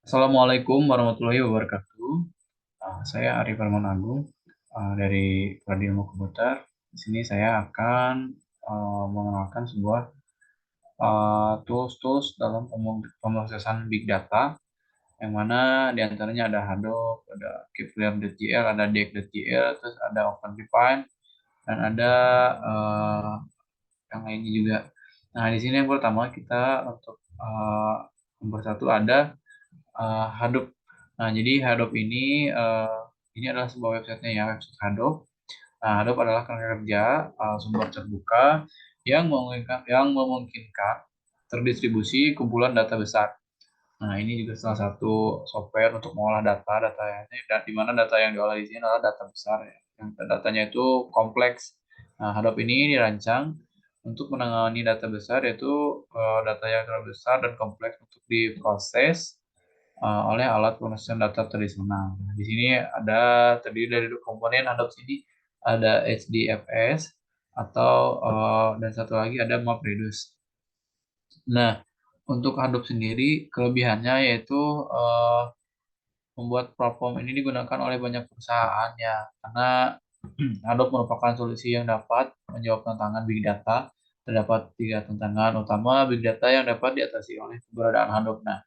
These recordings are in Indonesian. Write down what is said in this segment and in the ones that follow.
Assalamualaikum warahmatullahi wabarakatuh. Saya Arif Arman Agung dari Prodi Ilmu Komputer. Di sini saya akan mengenalkan sebuah tools-tools dalam pemrosesan big data, yang mana diantaranya ada Hadoop, ada Kepler.jl, ada Deck.jl, terus ada OpenRefine, dan ada yang lainnya juga. Nah, di sini yang pertama kita untuk nomor satu ada Hadoop. Nah, jadi Hadoop ini adalah sebuah websitenya ya, website Hadoop. Nah, Hadoop adalah kerangka kerja sumber terbuka yang memungkinkan terdistribusi kumpulan data besar. Nah, ini juga salah satu software untuk mengolah data ini, dan di mana data yang diolah di sini adalah data besar ya. Yang datanya itu kompleks. Nah, Hadoop ini dirancang untuk menangani data besar, yaitu data yang terlalu besar dan kompleks untuk diproses oleh alat pemrosesan data tradisional. Nah, di sini terdiri dari dua komponen Hadoop sini, ada HDFS dan satu lagi ada MapReduce. Nah, untuk Hadoop sendiri kelebihannya yaitu eh, membuat platform ini digunakan oleh banyak perusahaan ya, karena Hadoop merupakan solusi yang dapat menjawab tantangan big data. Terdapat tiga tantangan utama big data yang dapat diatasi oleh keberadaan Hadoop. Nah,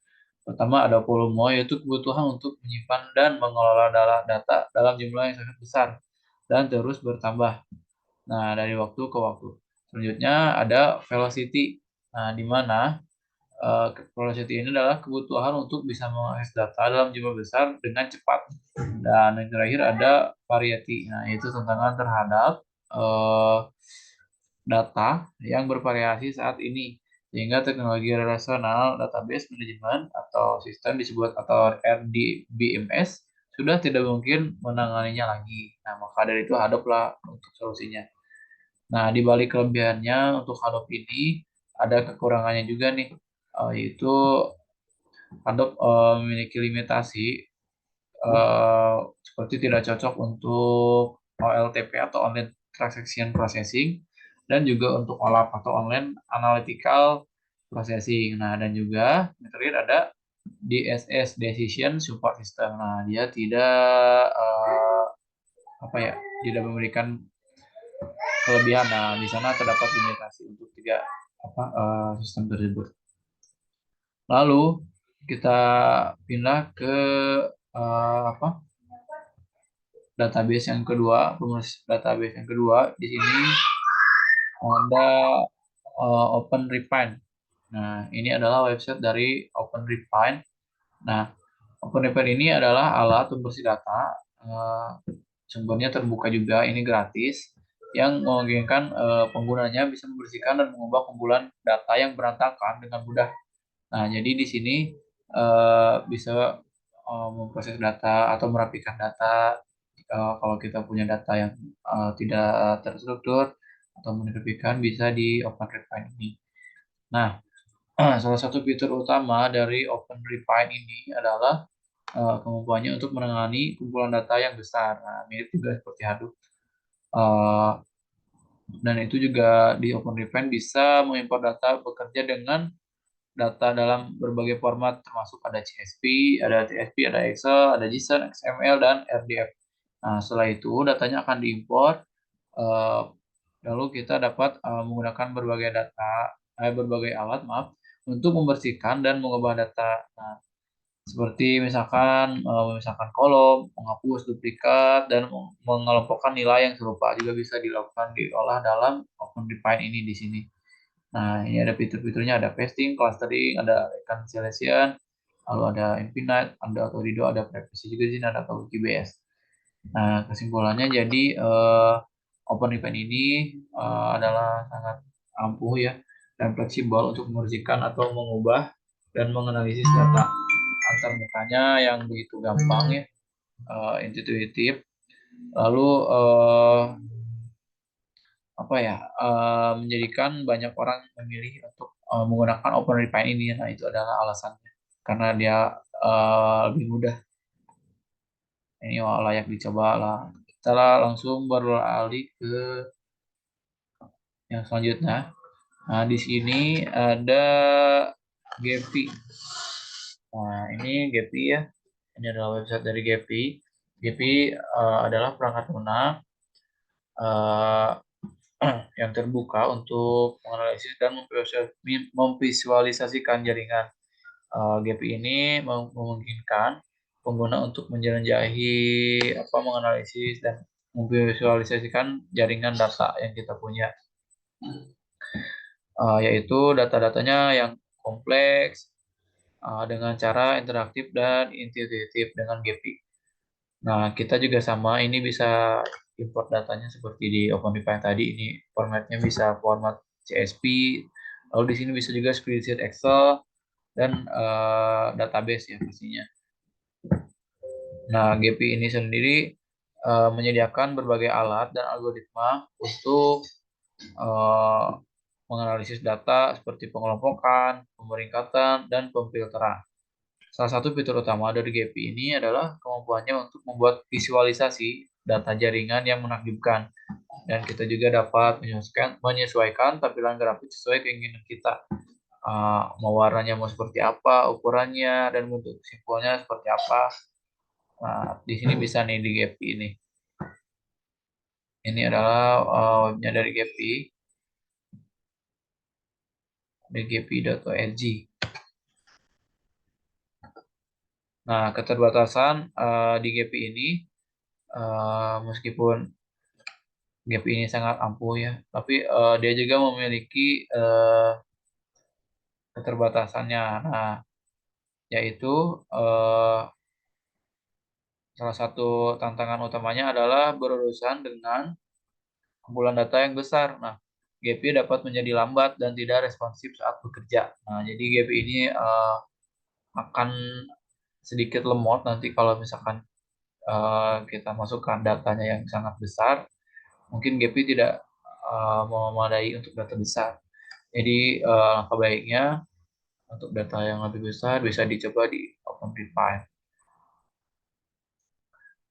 pertama ada volume, yaitu kebutuhan untuk menyimpan dan mengelola data dalam jumlah yang sangat besar dan terus bertambah. Nah, dari waktu ke waktu. Selanjutnya ada velocity. Nah, di mana velocity ini adalah kebutuhan untuk bisa mengakses data dalam jumlah besar dengan cepat. Dan yang terakhir ada variety. Nah, itu tantangan terhadap eh, data yang bervariasi saat ini, sehingga teknologi relational database management atau sistem disebut atau RDBMS sudah tidak mungkin menanganinya lagi. Nah, maka dari itu Hadoop lah untuk solusinya. Nah, di balik kelebihannya untuk Hadoop ini ada kekurangannya juga nih, yaitu Hadoop memiliki limitasi seperti tidak cocok untuk OLTP atau Online Transaction Processing, dan juga untuk OLAP atau Online Analytical Processing. Nah, dan juga yang terakhir ada DSS, Decision Support System. Nah, dia tidak apa ya, tidak memberikan kelebihan. Nah, di sana terdapat limitasi untuk tiga sistem tersebut. Lalu kita pindah ke apa, database yang kedua, pengurus database yang kedua. Di sini ada OpenRefine. Nah, ini adalah website dari OpenRefine. Nah, OpenRefine ini adalah alat pembersih data. Sumbernya terbuka juga, ini gratis, yang memungkinkan penggunanya bisa membersihkan dan mengubah kumpulan data yang berantakan dengan mudah. Nah, jadi di sini bisa memproses data atau merapikan data. Kalau kita punya data yang tidak terstruktur atau menerbitkan, bisa di OpenRefine ini. Nah, salah satu fitur utama dari OpenRefine ini adalah kemampuannya untuk menangani kumpulan data yang besar. Nah, mirip juga seperti Hadoop. Eh, dan itu juga di OpenRefine bisa mengimpor data bekerja dengan data dalam berbagai format, termasuk ada CSV, ada TSP, ada Excel, ada JSON, XML, dan RDF. Nah, setelah itu datanya akan diimpor, eh, lalu kita dapat menggunakan berbagai alat, maaf, untuk membersihkan dan mengubah data. Nah, seperti misalkan memisahkan kolom, menghapus duplikat, dan mengelompokkan nilai yang serupa juga bisa dilakukan diolah dalam OpenRefine ini di sini. Nah, ini ada fitur-fiturnya, ada pasting, clustering, ada reconciliation, lalu ada infinite, ada autorido, ada privacy juga di sini, ada KBS. Nah, kesimpulannya jadi OpenRefine ini adalah sangat ampuh ya, dan fleksibel untuk membersihkan atau mengubah dan menganalisis data antar mukanya yang begitu gampang ya, intuitif. Lalu menjadikan banyak orang memilih untuk menggunakan OpenRefine ini. Nah, itu adalah alasannya, karena dia lebih mudah. Ini layak dicoba lah. Kita langsung beralih ke yang selanjutnya. Nah, di sini ada Gephi. Nah, ini Gephi ya. Ini adalah website dari Gephi. Gephi adalah perangkat lunak eh, yang terbuka untuk menganalisis dan memvisualisasikan jaringan. Gephi ini memungkinkan pengguna untuk menjelajahi menganalisis dan memvisualisasikan jaringan data yang kita punya, yaitu data-datanya yang kompleks dengan cara interaktif dan intuitif dengan Gephi. Nah, kita juga sama, ini bisa import datanya seperti di OpenRefine tadi. Ini formatnya bisa format CSV, lalu di sini bisa juga spreadsheet Excel dan database ya pastinya. Nah, Gephi ini sendiri menyediakan berbagai alat dan algoritma untuk eh, menganalisis data seperti pengelompokan, pemeringkatan, dan pemfilteran. Salah satu fitur utama dari Gephi ini adalah kemampuannya untuk membuat visualisasi data jaringan yang menakjubkan. Dan kita juga dapat menyesuaikan tampilan grafik sesuai keinginan kita. Mau warnanya mau seperti apa, ukurannya, dan bentuk simbolnya seperti apa. Nah, di sini bisa nih di Gephi ini. Ini adalah webnya dari Gephi, di gephi.org. Nah, keterbatasan di Gephi ini, meskipun Gephi ini sangat ampuh ya, tapi dia juga memiliki keterbatasannya. Nah, yaitu salah satu tantangan utamanya adalah berurusan dengan kumpulan data yang besar. Nah, Gephi dapat menjadi lambat dan tidak responsif saat bekerja. Nah, jadi Gephi ini akan sedikit lemot nanti kalau misalkan kita masukkan datanya yang sangat besar. Mungkin Gephi tidak memadai untuk data besar. Jadi langkah baiknya untuk data yang lebih besar bisa dicoba di OpenRefine.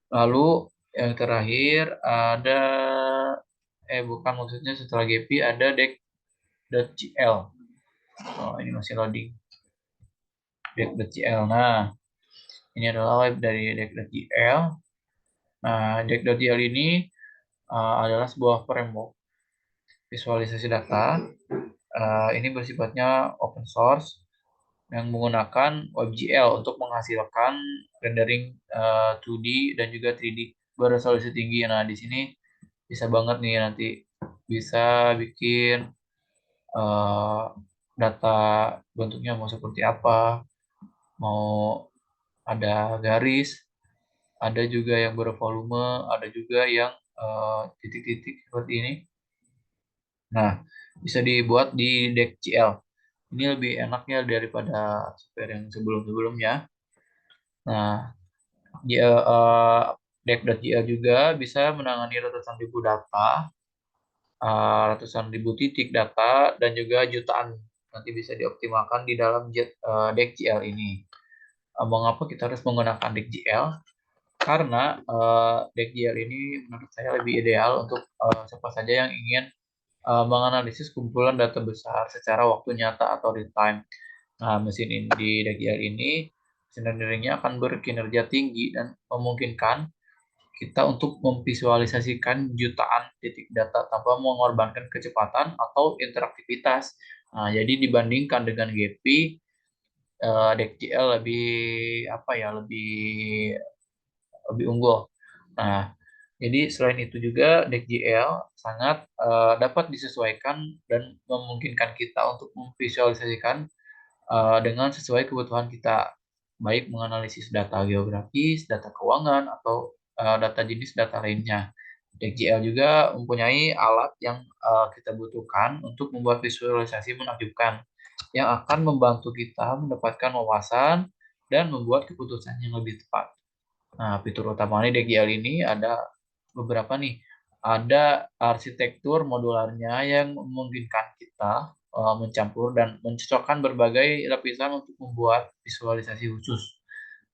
Lalu yang terakhir ada bukan, maksudnya setelah Gephi ada deck.gl. Oh, ini masih loading. Deck.gl. Nah, ini adalah web dari deck.gl. Nah, deck.gl ini adalah sebuah framework visualisasi data. Ini bersifatnya open source yang menggunakan WebGL untuk menghasilkan rendering 2D dan juga 3D beresolusi tinggi. Nah, di sini bisa banget nih nanti bisa bikin eh, data bentuknya mau seperti apa, mau ada garis, ada juga yang bervolume, ada juga yang titik-titik seperti ini. Nah, bisa dibuat di DeckGL. Ini lebih enaknya daripada software yang sebelum-sebelumnya. Nah, Deck.gl juga bisa menangani ratusan ribu data, ratusan ribu titik data, dan juga jutaan. Nanti bisa dioptimalkan di dalam DeckGL ini. Mengapa kita harus menggunakan DeckGL? Karena DeckGL ini menurut saya lebih ideal untuk siapa saja yang ingin menganalisis kumpulan data besar secara waktu nyata atau real time. Nah, mesin ini di DeckGL ini, mesin learning-nya akan berkinerja tinggi dan memungkinkan kita untuk memvisualisasikan jutaan titik data tanpa mengorbankan kecepatan atau interaktivitas. Nah, jadi dibandingkan dengan Gephi, DeckGL lebih lebih unggul. Nah, jadi selain itu juga DeckGL sangat dapat disesuaikan dan memungkinkan kita untuk memvisualisasikan dengan sesuai kebutuhan kita, baik menganalisis data geografis, data keuangan, atau data jenis data lainnya. DeckGL juga mempunyai alat yang kita butuhkan untuk membuat visualisasi menakjubkan, yang akan membantu kita mendapatkan wawasan dan membuat keputusan yang lebih tepat. Nah, fitur utamanya DGL ini ada beberapa nih. Ada arsitektur modularnya yang memungkinkan kita mencampur dan mencocokkan berbagai lapisan untuk membuat visualisasi khusus.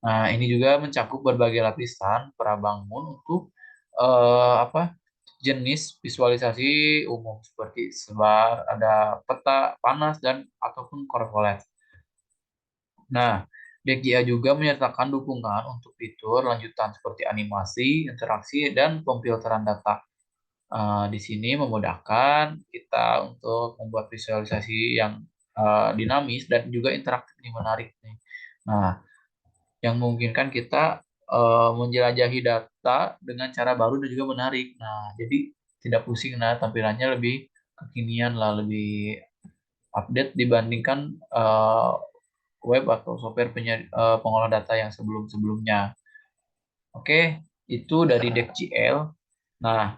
Nah, ini juga mencakup berbagai lapisan prabangun untuk jenis visualisasi umum seperti sebar, ada peta, panas, dan ataupun korporat. Nah, DeckJA juga menyertakan dukungan untuk fitur lanjutan seperti animasi, interaksi, dan pemfilteran data. Di sini memudahkan kita untuk membuat visualisasi yang dinamis dan juga interaktif ini menarik nih. Nah, yang memungkinkan kita menjelajahi data dengan cara baru dan juga menarik. Nah, jadi tidak pusing, nah tampilannya lebih kekinian lah, lebih update dibandingkan web atau software pengolah data yang sebelum-sebelumnya. Oke, itu dari DeckGL. Nah,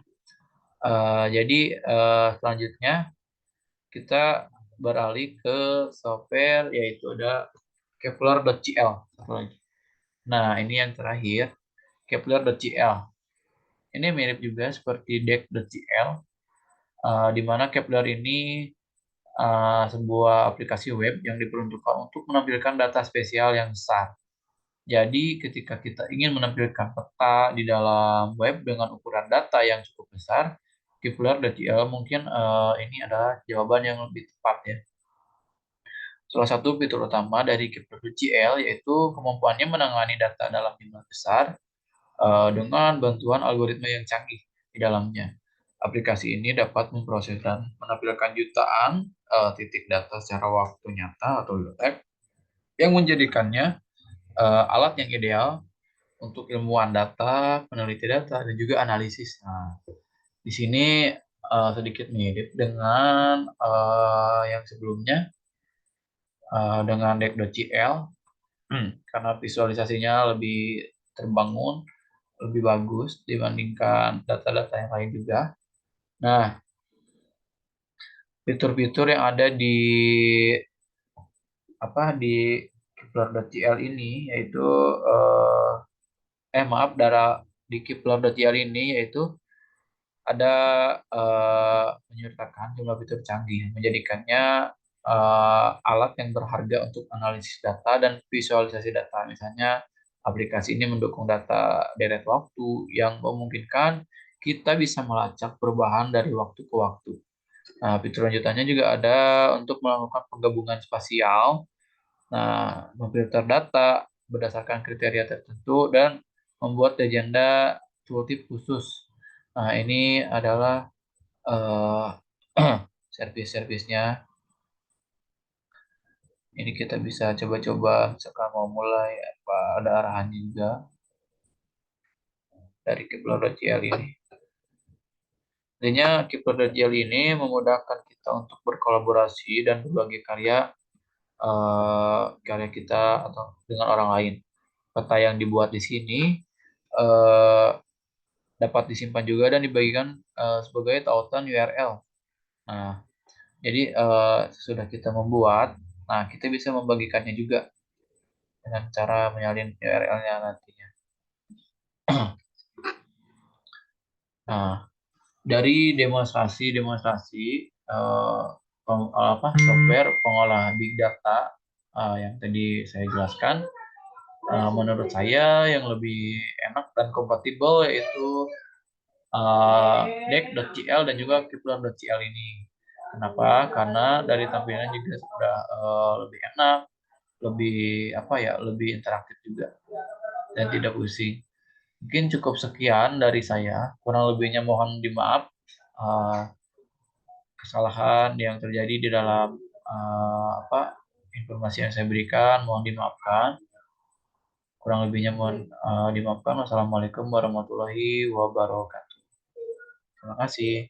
jadi selanjutnya kita beralih ke software yaitu ada Kepler.gl. Satu lagi. Nah, ini yang terakhir, Kepler.gl. Ini mirip juga seperti Deck.gl, di mana Kepler ini sebuah aplikasi web yang diperuntukkan untuk menampilkan data spesial yang besar. Jadi, ketika kita ingin menampilkan peta di dalam web dengan ukuran data yang cukup besar, Kepler.gl mungkin ini adalah jawaban yang lebih tepat ya. Salah satu fitur utama dari Kepler.gl yaitu kemampuannya menangani data dalam jumlah besar dengan bantuan algoritma yang canggih di dalamnya. Aplikasi ini dapat memproses dan menampilkan jutaan titik data secara waktu nyata atau real time yang menjadikannya alat yang ideal untuk ilmuwan data, peneliti data, dan juga analisis. Nah, di sini sedikit mirip dengan yang sebelumnya dengan Deck.gl karena visualisasinya lebih terbangun, lebih bagus dibandingkan data-data yang lain juga. Nah, fitur-fitur yang ada di Kepler.gl ini yaitu maaf di Kepler.gl ini yaitu ada menyertakan jumlah fitur canggih menjadikannya alat yang berharga untuk analisis data dan visualisasi data. Misalnya aplikasi ini mendukung data deret waktu yang memungkinkan kita bisa melacak perubahan dari waktu ke waktu. Nah, fitur lanjutannya juga ada untuk melakukan penggabungan spasial, nah, memfilter data berdasarkan kriteria tertentu dan membuat legenda tooltip khusus. Nah, ini adalah eh, servis-servisnya. Ini kita bisa coba-coba misalkan mau mulai apa ada arahannya juga dari Kepler.gl ini. Intinya Kepler.gl ini memudahkan kita untuk berkolaborasi dan berbagi karya kita atau dengan orang lain. Peta yang dibuat di sini eh, dapat disimpan juga dan dibagikan sebagai tautan URL. Nah, jadi sesudah kita membuat, nah kita bisa membagikannya juga dengan cara menyalin URL-nya nantinya. Nah, dari demonstrasi software pengolah big data yang tadi saya jelaskan, menurut saya yang lebih enak dan kompatibel yaitu Deck.gl dan juga Kepler.gl ini. Kenapa? Karena dari tampilannya juga sudah lebih enak, lebih apa ya, lebih interaktif juga dan tidak pusing. Mungkin cukup sekian dari saya. Kurang lebihnya mohon dimaaf kesalahan yang terjadi di dalam informasi yang saya berikan. Mohon dimaafkan. Kurang lebihnya mohon dimaafkan. Wassalamualaikum warahmatullahi wabarakatuh. Terima kasih.